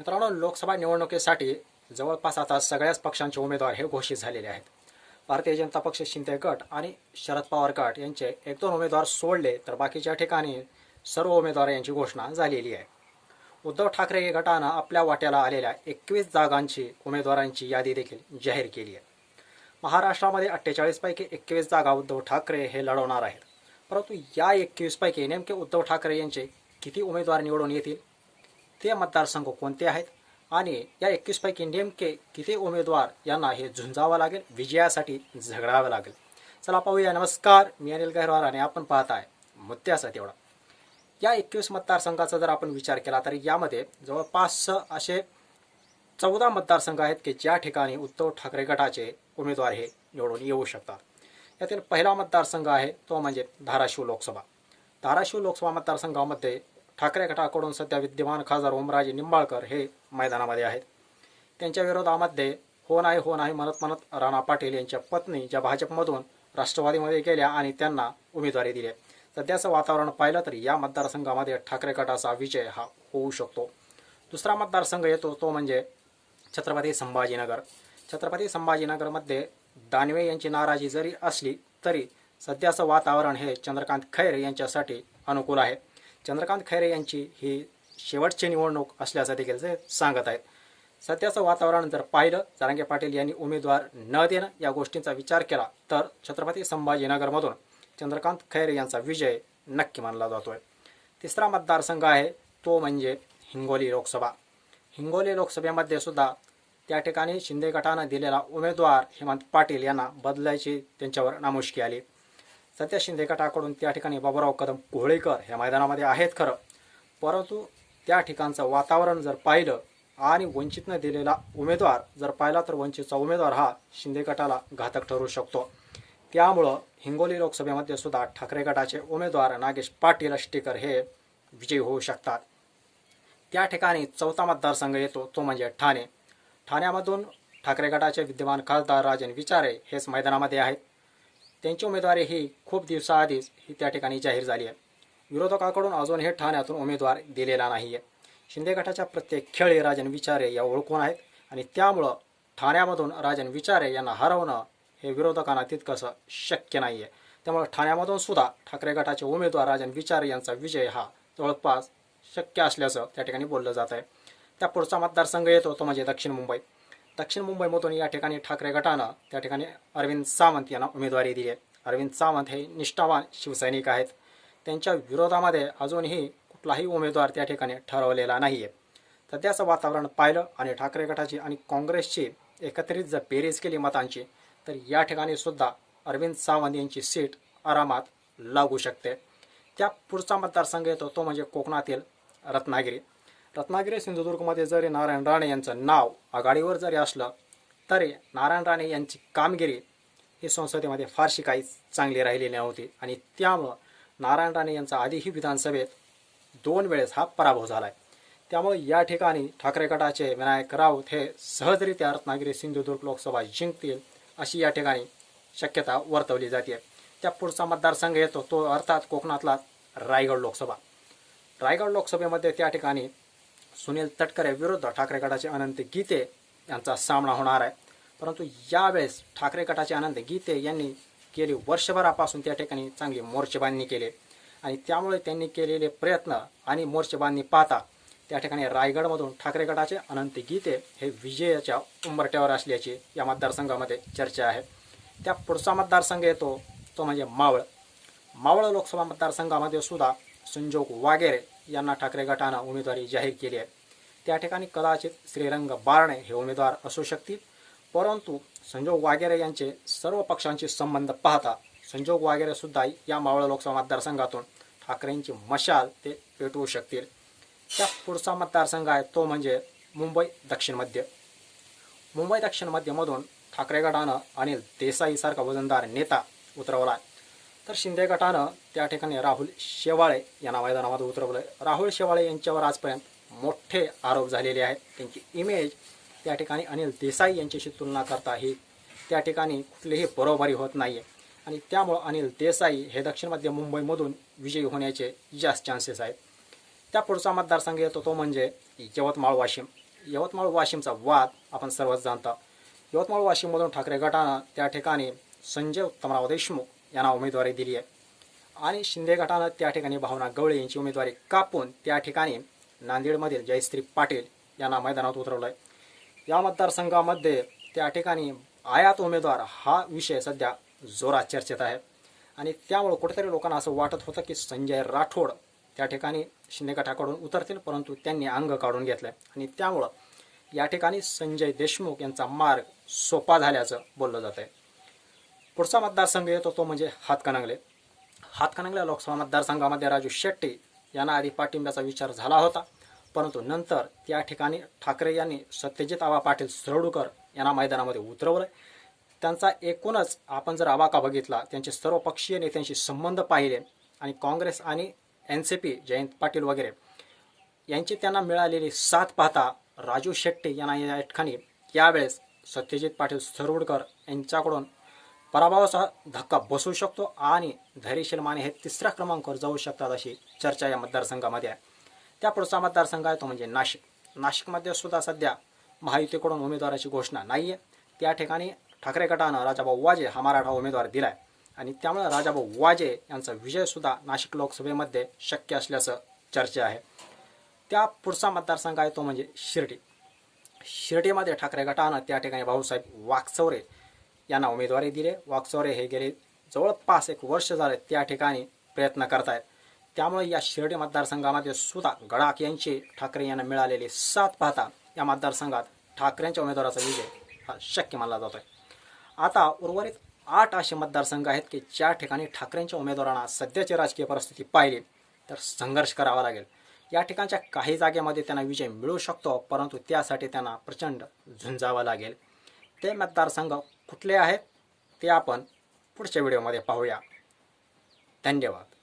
मित्रांनो, लोकसभा निवडणुकीसाठी जवळपास आता सगळ्याच पक्षांचे उमेदवार हे घोषित झालेले आहेत. भारतीय जनता पक्ष, शिंदे गट आणि शरद पवार गट यांचे एक दोन उमेदवार सोडले तर बाकीच्या ठिकाणी सर्व उमेदवार यांची घोषणा झालेली आहे. उद्धव ठाकरे गटानं आपल्या वाट्याला आलेल्या 21 जागांची उमेदवारांची यादी देखील जाहीर केली आहे. महाराष्ट्रामध्ये 48 पैकी 21 जागा उद्धव ठाकरे हे लढवणार आहेत. परंतु या 21 पैकी नेमके उद्धव ठाकरे यांचे किती उमेदवार निवडून येतील, ते मतदारसंघ कोणते आहेत आणि या 21 पैकी नेमके किती उमेदवार यांना हे झुंजावं लागेल, विजयासाठी झगडावं लागेल. चला पाहूया. नमस्कार, मी अनिल गैरवार आणि आपण पाहताय मुद्द्याचा तेवढा. या 21 मतदारसंघाचा जर आपण विचार केला तर यामध्ये जवळपास असे 14 मतदारसंघ आहेत की ज्या ठिकाणी उद्धव ठाकरे गटाचे उमेदवार हे निवडून येऊ शकतात. यातील पहिला मतदारसंघ आहे तो म्हणजे धाराशिव लोकसभा. धाराशिव लोकसभा मतदारसंघामध्ये ठाकरे गटाकडून सध्या विद्यमान खासदार ओमराजे निंबाळकर हे मैदानामध्ये आहेत. त्यांच्या विरोधामध्ये हो नाही म्हणत राणा पाटील यांच्या पत्नी ज्या भाजपमधून राष्ट्रवादीमध्ये गेल्या आणि त्यांना उमेदवारी दिली. सध्याचं वातावरण पाहिलं तर या मतदारसंघामध्ये ठाकरे गटाचा विजय हा होऊ शकतो. दुसरा मतदारसंघ येतो तो म्हणजे छत्रपती संभाजीनगर. छत्रपती संभाजीनगरमध्ये दानवे यांची नाराजी जरी असली तरी सध्याचं वातावरण हे चंद्रकांत खैरे यांच्यासाठी अनुकूल आहे. चंद्रकांत खैरे यांची ही शेवटची निवडणूक असल्याचं देखील ते सांगत आहेत. सध्याचं वातावरण जर पाहिलं, जरांगे पाटील यांनी उमेदवार न देणं या गोष्टींचा विचार केला तर छत्रपती संभाजीनगरमधून चंद्रकांत खैरे यांचा विजय नक्की मानला जातोय. तिसरा मतदारसंघ आहे तो म्हणजे हिंगोली लोकसभा. हिंगोली लोकसभेमध्ये सुद्धा त्या ठिकाणी शिंदे गटानं दिलेला उमेदवार हेमंत पाटील यांना बदलायची त्यांच्यावर नामुष्की आली. सध्या शिंदे गटाकडून त्या ठिकाणी बाबूराव कदम कोहळीकर ह्या मैदानामध्ये आहेत खरं, परंतु त्या ठिकाणचं वातावरण जर पाहिलं आणि वंचितनं दिलेला उमेदवार जर पाहिला तर वंचितचा उमेदवार हा शिंदे गटाला घातक ठरू शकतो. त्यामुळं हिंगोली लोकसभेमध्ये सुद्धा ठाकरे गटाचे उमेदवार नागेश पाटील अष्टीकर हे विजयी होऊ शकतात. त्या ठिकाणी चौथा मतदारसंघ येतो तो म्हणजे ठाणे. ठाण्यामधून ठाकरे गटाचे विद्यमान खासदार राजन विचारे हेच मैदानामध्ये आहेत. त्यांची उमेदवारी ही खूप दिवसाआधीच ही त्या ठिकाणी जाहीर झाली आहे. विरोधकाकडून अजून हे ठाण्यातून उमेदवार दिलेला नाही आहे. शिंदे गटाच्या प्रत्येक खेळी राजन विचारे या ओळखून आहेत आणि त्यामुळं ठाण्यामधून राजन विचारे यांना हरवणं हे विरोधकांना तितकंसं शक्य नाही आहे. त्यामुळे ठाण्यामधून सुद्धा ठाकरे गटाचे उमेदवार राजन विचारे यांचा विजय हा जवळपास शक्य असल्याचं त्या ठिकाणी बोललं जात आहे. त्या पुढचा मतदारसंघ येतो तो म्हणजे दक्षिण मुंबई. दक्षिण मुंबईमधून या ठिकाणी ठाकरे गटानं त्या ठिकाणी अरविंद सावंत यांना उमेदवारी दिली आहे. अरविंद सावंत हे निष्ठावान शिवसैनिक आहेत. त्यांच्या विरोधामध्ये अजूनही कुठलाही उमेदवार त्या ठिकाणी ठरवलेला नाही आहे. सध्याचं वातावरण पाहिलं आणि ठाकरे गटाची आणि काँग्रेसची एकत्रित जर बेरीज केली मतांची तर या ठिकाणी सुद्धा अरविंद सावंत यांची सीट आरामात लागू शकते. त्या पुढचा मतदारसंघ येतो तो म्हणजे कोकणातील रत्नागिरी. रत्नागिरी सिंधुदुर्गमध्ये जरी नारायण राणे यांचं नाव आघाडीवर जरी असलं तरी नारायण राणे यांची कामगिरी ही संसदेमध्ये फारशी काही चांगली राहिलेली नव्हती आणि त्यामुळं नारायण राणे यांचा आधीही विधानसभेत 2 वेळेस हा पराभव झाला आहे. त्यामुळे या ठिकाणी ठाकरे गटाचे विनायक राऊत हे सहजरित्या रत्नागिरी सिंधुदुर्ग लोकसभा जिंकतील अशी या ठिकाणी शक्यता वर्तवली जाते. त्या पुढचा मतदारसंघ येतो तो अर्थात कोकणातला रायगड लोकसभा. रायगड लोकसभेमध्ये त्या ठिकाणी सुनील तटकरे विरुद्ध ठाकरे गटाचे अनंत गीते यांचा सामना होणार आहे. परंतु यावेळेस ठाकरे गटाचे अनंत गीते यांनी गेली वर्षभरापासून त्या ठिकाणी चांगली मोर्चेबांधणी केली आणि त्यामुळे त्यांनी केलेले प्रयत्न आणि मोर्चेबांधणी पाहता त्या ठिकाणी रायगडमधून ठाकरे गटाचे अनंत गीते हे विजयाच्या उंबरठ्यावर असल्याची या मतदारसंघामध्ये चर्चा आहे. त्या पुढचा मतदारसंघ येतो तो म्हणजे मावळ. मावळ लोकसभा मतदारसंघामध्ये सुद्धा संजोग वागेरे यांना ठाकरे गटानं उमेदवारी जाहीर केली आहे. त्या ठिकाणी कदाचित श्रीरंग बारणे हे उमेदवार असू शकतील, परंतु संजोग वागेरे यांचे सर्व पक्षांचे संबंध पाहता संजोग वागेरे सुद्धा या मावळ लोकसभा मतदारसंघातून ठाकरेंची मशाल ते पेटवू शकतील. त्या पुढचा मतदारसंघ आहे तो म्हणजे मुंबई दक्षिण मध्य. मुंबई दक्षिण मध्यमधून ठाकरे गटानं अनिल देसाईसारखा वजनदार नेता उतरवला तर शिंदे गटानं त्या ठिकाणी राहुल शेवाळे यांना मैदानामध्ये उतरवलं. राहुल शेवाळे यांच्यावर आजपर्यंत मोठे आरोप झालेले आहेत. त्यांची इमेज त्या ठिकाणी अनिल देसाई यांच्याशी तुलना करता ही त्या ठिकाणी कुठलीही बरोबरी होत नाही आहे आणि त्यामुळं अनिल देसाई हे दक्षिण मध्य मुंबईमधून विजयी होण्याचे जास्त चान्सेस आहेत. त्या पुढचा मतदारसंघ येतो तो म्हणजे यवतमाळ वाशिम. यवतमाळ वाशिमचा वाद आपण सर्वच जाणता. यवतमाळ वाशिममधून ठाकरे गटानं त्या ठिकाणी संजय उत्तमराव देशमुख यांना उमेदवारी दिली आहे आणि शिंदे गटानं त्या ठिकाणी भावना गवळी यांची उमेदवारी कापून त्या ठिकाणी नांदेडमधील जयश्री पाटील यांना मैदानात उतरवलं आहे. या मतदारसंघामध्ये त्या ठिकाणी आयात उमेदवार हा विषय सध्या जोरात चर्चेत आहे आणि त्यामुळं कुठेतरी लोकांना असं वाटत होतं की संजय राठोड त्या ठिकाणी शिंदे गटाकडून उतरतील, परंतु त्यांनी अंग काढून घेतलं आणि त्यामुळं या ठिकाणी संजय देशमुख यांचा मार्ग सोपा झाल्याचं बोललं जात आहे. पुढचा मतदारसंघ येतो तो म्हणजे हातकणंगले. हातकणंगले लोकसभा मतदारसंघामध्ये राजू शेट्टी यांना आधी पाठिंब्याचा विचार झाला होता, परंतु नंतर त्या ठिकाणी ठाकरे यांनी सत्यजित आबा पाटील सरडूकर यांना मैदानामध्ये उतरवलं. त्यांचा एकूणच आपण जर आवाका बघितला, त्यांचे सर्व पक्षीय नेत्यांशी संबंध पाहिले आणि काँग्रेस आणि NCP जयंत पाटील वगैरे यांची त्यांना मिळालेली साथ पाहता राजू शेट्टी यांना या ठिकाणी यावेळेस सत्यजित पाटील सरवडकर यांच्याकडून पराभवाचा धक्का बसू शकतो आणि धैर्यशील माने हे तिसऱ्या क्रमांकावर जाऊ शकतात अशी चर्चा या मतदारसंघामध्ये आहे. त्या पुढचा मतदारसंघ आहे तो म्हणजे नाशिक. नाशिकमध्ये सुद्धा सध्या महायुतीकडून उमेदवाराची घोषणा नाही आहे. त्या ठिकाणी ठाकरे गटानं राजाभाऊ वाजे हा मराठा उमेदवार दिला आहे आणि त्यामुळे राजाभाऊ वाजे यांचा विजयसुद्धा नाशिक लोकसभेमध्ये शक्य असल्याचं चर्चा आहे. त्या पुढचा मतदारसंघ आहे तो म्हणजे शिर्डी. शिर्डीमध्ये ठाकरे गटानं त्या ठिकाणी भाऊसाहेब वाकचौरे यांना उमेदवारी दिली. वाकचौरे हे गेले जवळपास 1 वर्ष झाले त्या ठिकाणी प्रयत्न करत आहेत. त्यामुळे या शिर्डी मतदारसंघामध्ये सुद्धा गडाख यांची ठाकरे यांना मिळालेली साथ पाहता या मतदारसंघात ठाकरेंच्या उमेदवाराचा विजय हा शक्य मानला जातो आहे. आता उर्वरित 8 असे मतदारसंघ आहेत की ज्या ठिकाणी ठाकरेंच्या उमेदवारांना सध्याची राजकीय परिस्थिती पाहिली तर संघर्ष करावा लागेल. या ठिकाणच्या काही जागेमध्ये त्यांना विजय मिळू शकतो, परंतु त्यासाठी त्यांना प्रचंड झुंजावं लागेल. ते मतदारसंघ कुठले आहेत ते आपण पुढच्या व्हिडिओमध्ये पाहूया. धन्यवाद.